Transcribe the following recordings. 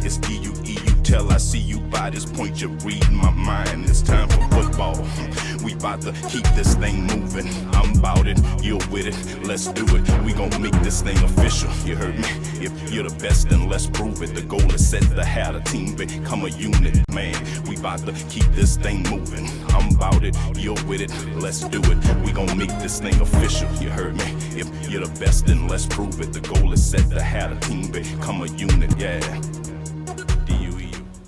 It's D-U-E-U tell. I see you by this point, you're reading my mind. It's time for football. We about to keep this thing moving. I'm about it, you're with it, let's do it. We gon' make this thing official, you heard me? If you're the best, then let's prove it. The goal is set to have a team become a unit, man. We about to keep this thing moving. I'm about it, you're with it, let's do it. We gon' make this thing official, you heard me? If you're the best, then let's prove it. The goal is set to have a team become a unit, yeah.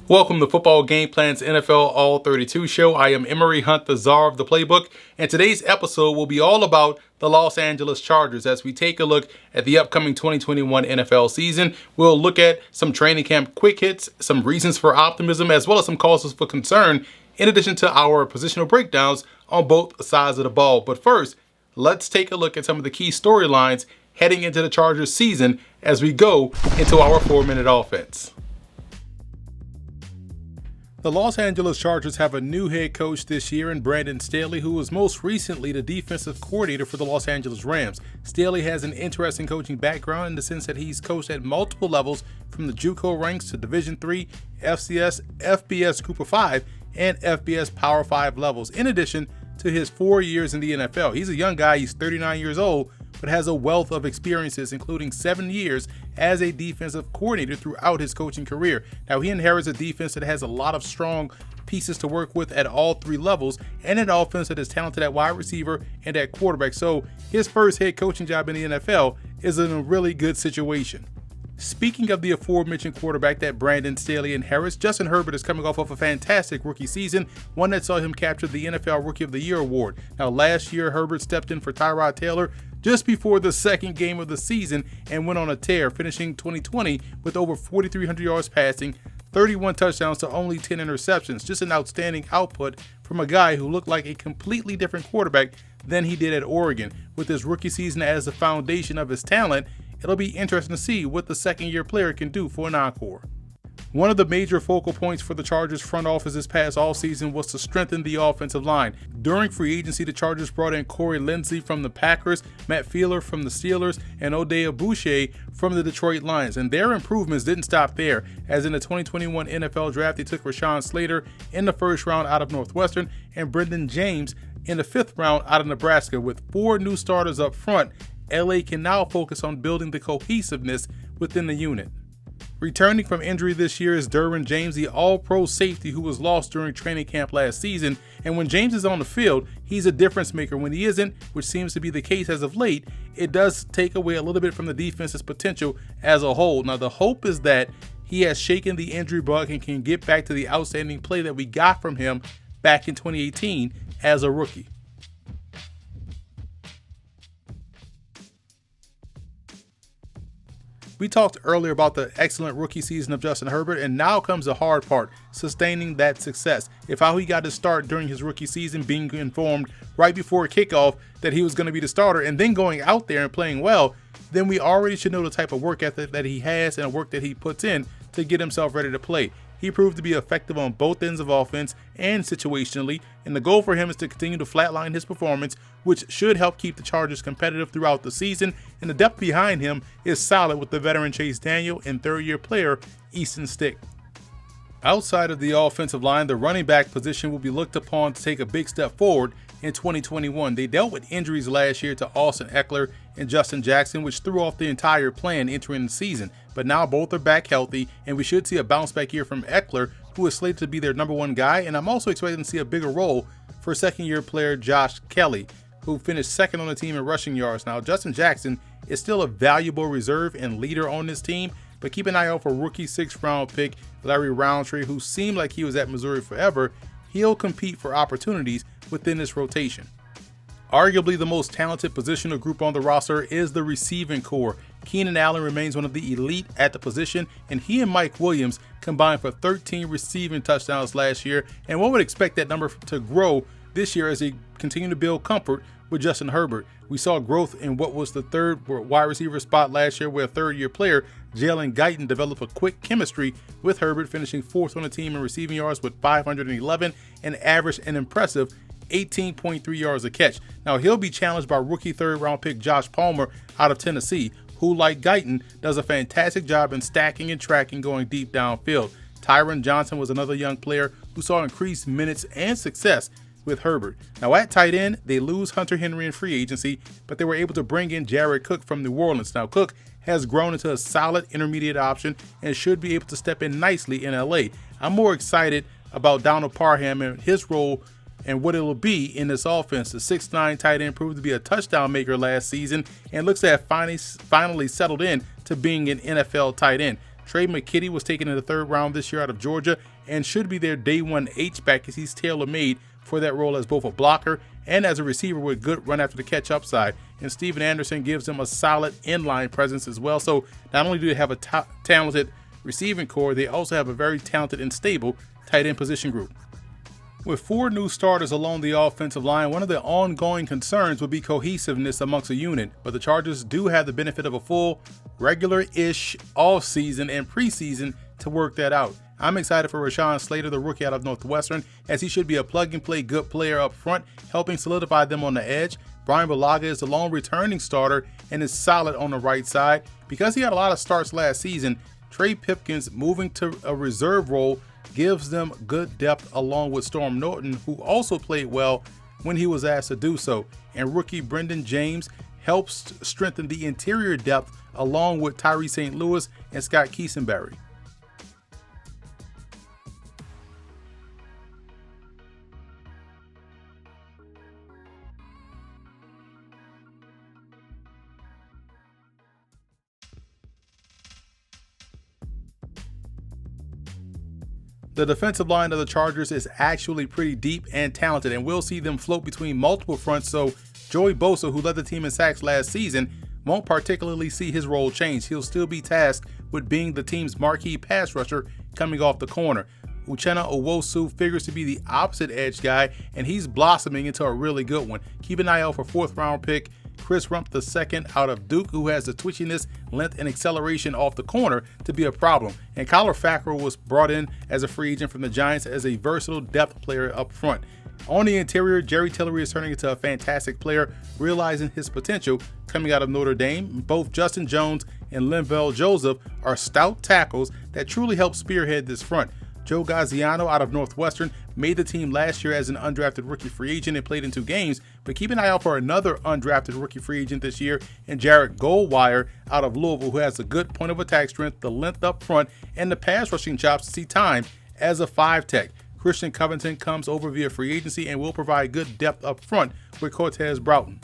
Welcome to Football Game Plan's NFL All 32 show. I am Emery Hunt, the czar of the playbook, and today's episode will be all about the Los Angeles Chargers as we take a look at the upcoming 2021 NFL season. We'll look at some training camp quick hits, some reasons for optimism, as well as some causes for concern, in addition to our positional breakdowns on both sides of the ball. But first, let's take a look at some of the key storylines heading into the Chargers season as we go into our 4-minute offense. The Los Angeles Chargers have a new head coach this year in Brandon Staley, who was most recently the defensive coordinator for the Los Angeles Rams. Staley has an interesting coaching background in the sense that he's coached at multiple levels from the JUCO ranks to Division III, FCS, FBS Group of 5, and FBS Power 5 levels, in addition to his 4 years in the NFL. He's a young guy, he's 39 years old, but has a wealth of experiences, including 7 years as a defensive coordinator throughout his coaching career. Now, he inherits a defense that has a lot of strong pieces to work with at all 3 levels, and an offense that is talented at wide receiver and at quarterback. So his first head coaching job in the NFL is in a really good situation. Speaking of the aforementioned quarterback that Brandon Staley inherits, Justin Herbert is coming off of a fantastic rookie season, one that saw him capture the NFL Rookie of the Year award. Now, last year, Herbert stepped in for Tyrod Taylor just before the second game of the season and went on a tear, finishing 2020 with over 4,300 yards passing, 31 touchdowns to only 10 interceptions. Just an outstanding output from a guy who looked like a completely different quarterback than he did at Oregon. With his rookie season as the foundation of his talent, it'll be interesting to see what the second-year player can do for an encore. One of the major focal points for the Chargers front office this past offseason was to strengthen the offensive line. During free agency, the Chargers brought in Corey Linsley from the Packers, Matt Fielder from the Steelers, and Oday Aboushi from the Detroit Lions. And their improvements didn't stop there, as in the 2021 NFL Draft, they took Rashawn Slater in the first round out of Northwestern and Brendan James in the 5th round out of Nebraska. With 4 new starters up front, LA can now focus on building the cohesiveness within the unit. Returning from injury this year is Derwin James, the all-pro safety who was lost during training camp last season. And when James is on the field, he's a difference maker. When he isn't, which seems to be the case as of late, it does take away a little bit from the defense's potential as a whole. Now, the hope is that he has shaken the injury bug and can get back to the outstanding play that we got from him back in 2018 as a rookie. We talked earlier about the excellent rookie season of Justin Herbert, and now comes the hard part, sustaining that success. If how he got his start during his rookie season, being informed right before kickoff that he was going to be the starter, and then going out there and playing well, then we already should know the type of work ethic that he has and work that he puts in to get himself ready to play. He proved to be effective on both ends of offense and situationally, and the goal for him is to continue to flatline his performance, which should help keep the Chargers competitive throughout the season, and the depth behind him is solid with the veteran Chase Daniel and 3rd-year player Easton Stick. Outside of the offensive line, the running back position will be looked upon to take a big step forward in 2021. They dealt with injuries last year to Austin Eckler and Justin Jackson, which threw off the entire plan entering the season. But now both are back healthy, and we should see a bounce back year from Eckler, who is slated to be their number 1 guy. And I'm also expecting to see a bigger role for 2nd-year player Josh Kelly, who finished 2nd on the team in rushing yards. Now, Justin Jackson is still a valuable reserve and leader on this team, but keep an eye out for rookie 6th-round pick Larry Roundtree, who seemed like he was at Missouri forever. He'll compete for opportunities within this rotation. Arguably the most talented positional group on the roster is the receiving core. Keenan Allen remains one of the elite at the position, and he and Mike Williams combined for 13 receiving touchdowns last year, and one would expect that number to grow this year as they continue to build comfort with Justin Herbert. We saw growth in what was the 3rd wide receiver spot last year, where a 3rd-year player, Jalen Guyton, developed a quick chemistry with Herbert, finishing 4th on the team in receiving yards with 511 and averaged an impressive 18.3 yards a catch. Now, he'll be challenged by rookie 3rd-round pick Josh Palmer out of Tennessee, who, like Guyton, does a fantastic job in stacking and tracking going deep downfield. Tyron Johnson was another young player who saw increased minutes and success with Herbert. Now at tight end, they lose Hunter Henry in free agency, but they were able to bring in Jared Cook from New Orleans. Now Cook has grown into a solid intermediate option and should be able to step in nicely in LA. I'm more excited about Donald Parham and his role and what it'll be in this offense. The 6'9" tight end proved to be a touchdown maker last season and looks to have finally settled in to being an NFL tight end. Trey McKitty was taken in the 3rd round this year out of Georgia and should be their day one H-back, as he's tailor-made for that role as both a blocker and as a receiver with good run after the catch upside. And Steven Anderson gives them a solid inline presence as well. So not only do they have a talented receiving core, they also have a very talented and stable tight end position group. With 4 new starters along the offensive line, one of the ongoing concerns would be cohesiveness amongst a unit, but the Chargers do have the benefit of a full, regular-ish offseason and preseason to work that out. I'm excited for Rashawn Slater, the rookie out of Northwestern, as he should be a plug-and-play good player up front, helping solidify them on the edge. Brian Bulaga is the lone returning starter and is solid on the right side. Because he had a lot of starts last season, Trey Pipkins moving to a reserve role gives them good depth, along with Storm Norton, who also played well when he was asked to do so. And rookie Brendan James helps strengthen the interior depth, along with Tyree St. Louis and Scott Kiesenberry. The defensive line of the Chargers is actually pretty deep and talented, and we'll see them float between multiple fronts, so Joey Bosa, who led the team in sacks last season, won't particularly see his role change. He'll still be tasked with being the team's marquee pass rusher coming off the corner. Uchenna Owosu figures to be the opposite edge guy, and he's blossoming into a really good one. Keep an eye out for 4th round pick Chris Rump II out of Duke, who has the twitchiness, length, and acceleration off the corner to be a problem. And Kyler Fackrell was brought in as a free agent from the Giants as a versatile depth player up front. On the interior, Jerry Tillery is turning into a fantastic player, realizing his potential coming out of Notre Dame. Both Justin Jones and Linval Joseph are stout tackles that truly help spearhead this front. Joe Gaziano out of Northwestern made the team last year as an undrafted rookie free agent and played in 2 games, but keep an eye out for another undrafted rookie free agent this year in Jarrett Goldwire out of Louisville, who has a good point of attack strength, the length up front, and the pass rushing chops to see time as a 5-tech. Christian Covington comes over via free agency and will provide good depth up front with Cortez Broughton.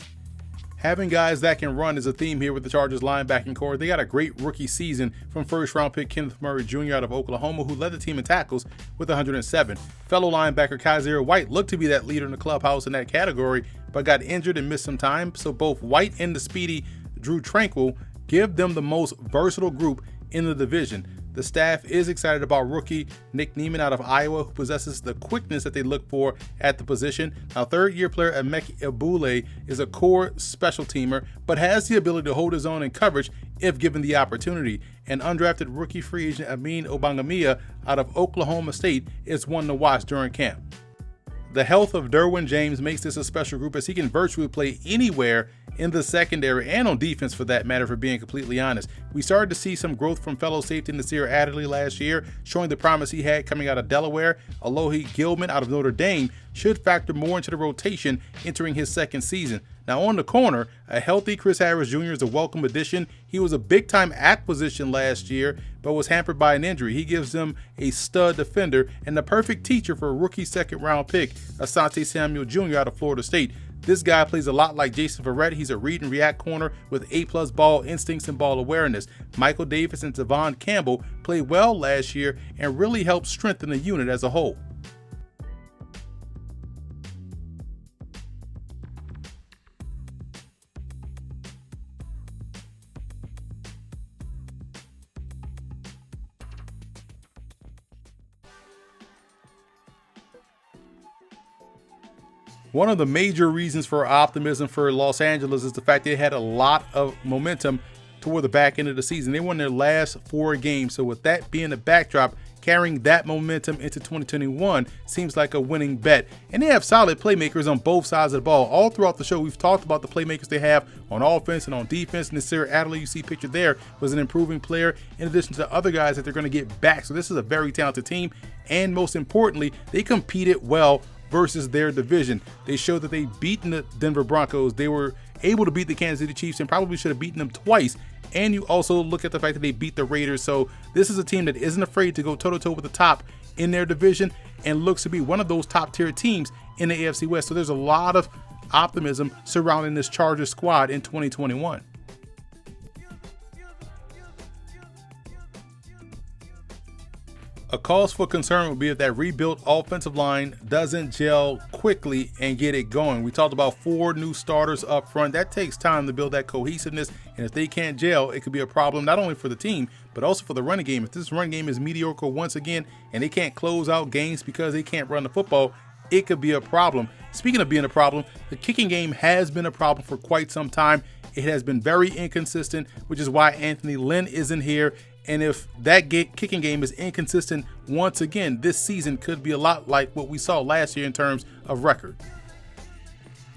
Having guys that can run is a theme here with the Chargers linebacking core. They got a great rookie season from 1st round pick Kenneth Murray Jr. out of Oklahoma, who led the team in tackles with 107. Fellow linebacker Kaiser White looked to be that leader in the clubhouse in that category, but got injured and missed some time. So both White and the speedy Drew Tranquil give them the most versatile group in the division. The staff is excited about rookie Nick Neiman out of Iowa, who possesses the quickness that they look for at the position. Now, 3rd-year player Emeka Ebule is a core special teamer, but has the ability to hold his own in coverage if given the opportunity. And undrafted rookie free agent Amin Obangamia out of Oklahoma State is one to watch during camp. The health of Derwin James makes this a special group, as he can virtually play anywhere in the secondary and on defense, for that matter, for being completely honest. We started to see some growth from fellow safety Nasir Adderley last year, showing the promise he had coming out of Delaware. Alohi Gilman out of Notre Dame should factor more into the rotation entering his 2nd season. Now on the corner, a healthy Chris Harris Jr. is a welcome addition. He was a big-time acquisition last year, but was hampered by an injury. He gives them a stud defender and the perfect teacher for a rookie 2nd-round pick, Asante Samuel Jr. out of Florida State. This guy plays a lot like Jason Verrett. He's a read and react corner with A+ ball instincts and ball awareness. Michael Davis and Devon Campbell played well last year and really helped strengthen the unit as a whole. One of the major reasons for optimism for Los Angeles is the fact they had a lot of momentum toward the back end of the season. They won their last 4 games. So with that being the backdrop, carrying that momentum into 2021 seems like a winning bet. And they have solid playmakers on both sides of the ball. All throughout the show, we've talked about the playmakers they have on offense and on defense. Nasir Adderley, you see pictured there, was an improving player in addition to other guys that they're going to get back. So this is a very talented team. And most importantly, they competed well versus their division. They showed that they beaten the Denver Broncos. They were able to beat the Kansas City Chiefs and probably should have beaten them twice. And you also look at the fact that they beat the Raiders. So this is a team that isn't afraid to go toe-to-toe with the top in their division and looks to be one of those top-tier teams in the AFC West. So there's a lot of optimism surrounding this Chargers squad in 2021. A cause for concern would be if that rebuilt offensive line doesn't gel quickly and get it going. We talked about 4 new starters up front. That takes time to build that cohesiveness, and if they can't gel, it could be a problem not only for the team, but also for the running game. If this run game is mediocre once again and they can't close out games because they can't run the football, it could be a problem. Speaking of being a problem, the kicking game has been a problem for quite some time. It has been very inconsistent, which is why Anthony Lynn isn't here. And if that kicking game is inconsistent once again, this season could be a lot like what we saw last year in terms of record.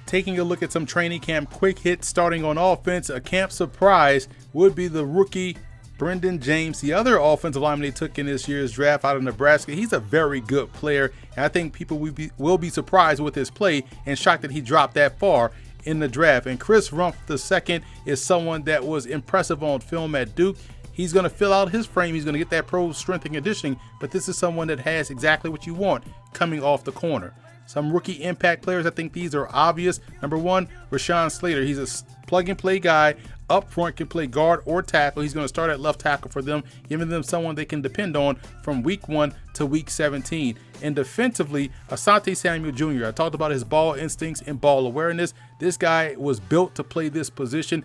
Taking a look at some training camp quick hits starting on offense, a camp surprise would be the rookie Brendan James, the other offensive lineman they took in this year's draft out of Nebraska. He's a very good player, and I think people will be surprised with his play and shocked that he dropped that far in the draft. And Chris Rumph II is someone that was impressive on film at Duke. He's going to fill out his frame. He's going to get that pro strength and conditioning, but this is someone that has exactly what you want coming off the corner. Some rookie impact players, I think these are obvious. Number 1, Rashawn Slater. He's a plug-and-play guy. Up front, can play guard or tackle. He's going to start at left tackle for them, giving them someone they can depend on from week 1 to week 17. And defensively, Asante Samuel Jr. I talked about his ball instincts and ball awareness. This guy was built to play this position,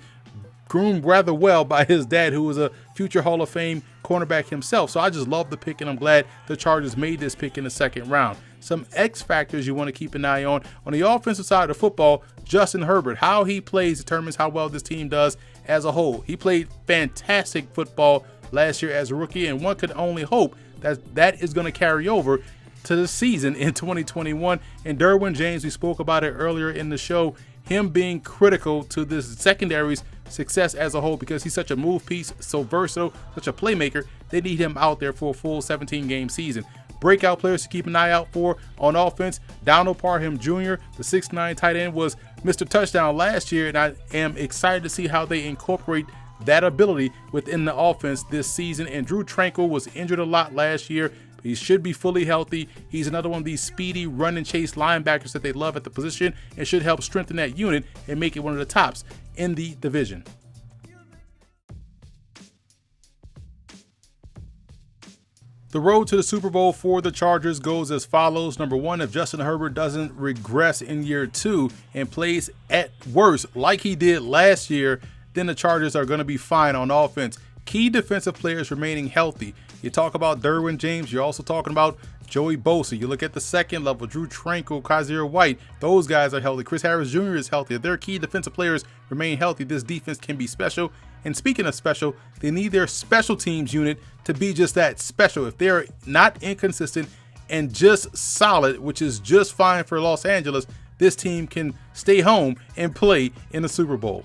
groomed rather well by his dad, who was a future Hall of Fame cornerback himself. So I just love the pick, and I'm glad the Chargers made this pick in the second round. Some X factors you want to keep an eye on. On the offensive side of football, Justin Herbert, how he plays determines how well this team does as a whole. He played fantastic football last year as a rookie, and one could only hope that that is going to carry over to the season in 2021. And Derwin James, we spoke about it earlier in the show, him being critical to this secondary's success as a whole because he's such a move piece, so versatile, such a playmaker. They need him out there for a full 17-game season. Breakout players to keep an eye out for on offense, Donald Parham Jr., the 6'9" tight end, was Mr. Touchdown last year, and I am excited to see how they incorporate that ability within the offense this season. And Drew Tranquil was injured a lot last year. He should be fully healthy. He's another one of these speedy run and chase linebackers that they love at the position and should help strengthen that unit and make it one of the tops in the division. The road to the Super Bowl for the Chargers goes as follows. Number 1, if Justin Herbert doesn't regress in year 2 and plays at worst like he did last year, then the Chargers are going to be fine on offense. Key defensive players remaining healthy. You talk about Derwin James, you're also talking about Joey Bosa. You look at the second level, Drew Tranquil, Kazir White. Those guys are healthy. Chris Harris Jr. is healthy. If their key defensive players remain healthy, this defense can be special. And speaking of special, they need their special teams unit to be just that, special. If they're not inconsistent and just solid, which is just fine for Los Angeles, this team can stay home and play in the Super Bowl.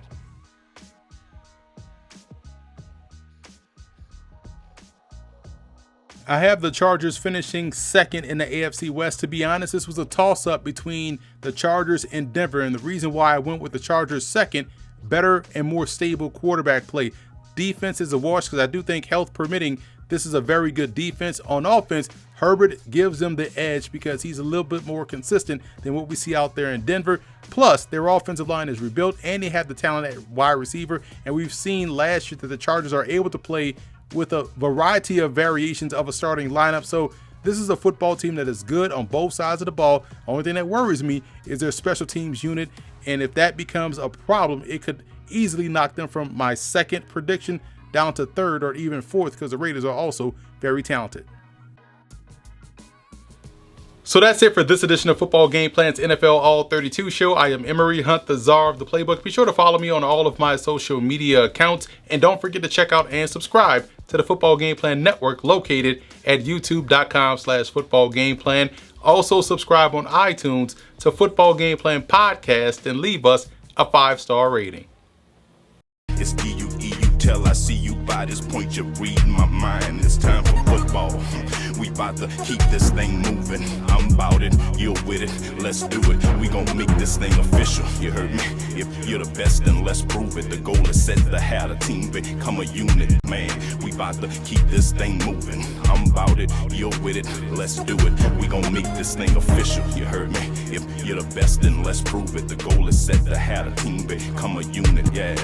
I have the Chargers finishing second in the AFC West. To be honest, this was a toss-up between the Chargers and Denver, and the reason why I went with the Chargers second, better and more stable quarterback play. Defense is a wash because I do think, health permitting, this is a very good defense. On offense, Herbert gives them the edge because he's a little bit more consistent than what we see out there in Denver. Plus, their offensive line is rebuilt, and they have the talent at wide receiver. And we've seen last year that the Chargers are able to play with a variety of variations of a starting lineup. So this is a football team that is good on both sides of the ball. Only thing that worries me is their special teams unit, and if that becomes a problem, it could easily knock them from my second prediction down to third or even fourth, because the Raiders are also very talented. So that's it for this edition of Football Game Plan's NFL All 32 show. I am Emery Hunt, the czar of the playbook. Be sure to follow me on all of my social media accounts. And don't forget to check out and subscribe to the Football Game Plan Network located at youtube.com/footballgameplan. Also subscribe on iTunes to Football Game Plan Podcast and leave us a 5-star rating. It's D-U-E, you tell I see you by this point, you're reading my mind. It's time for football. We about to keep this thing moving. I'm about it, you're with it, let's do it. We gon' make this thing official, you heard me? If you're the best, then let's prove it. The goal is set to have a team become a unit, man. We about to keep this thing moving. I'm about it, you're with it, let's do it. We gon' make this thing official, you heard me? If you're the best, then let's prove it. The goal is set to have a team become a unit, yeah.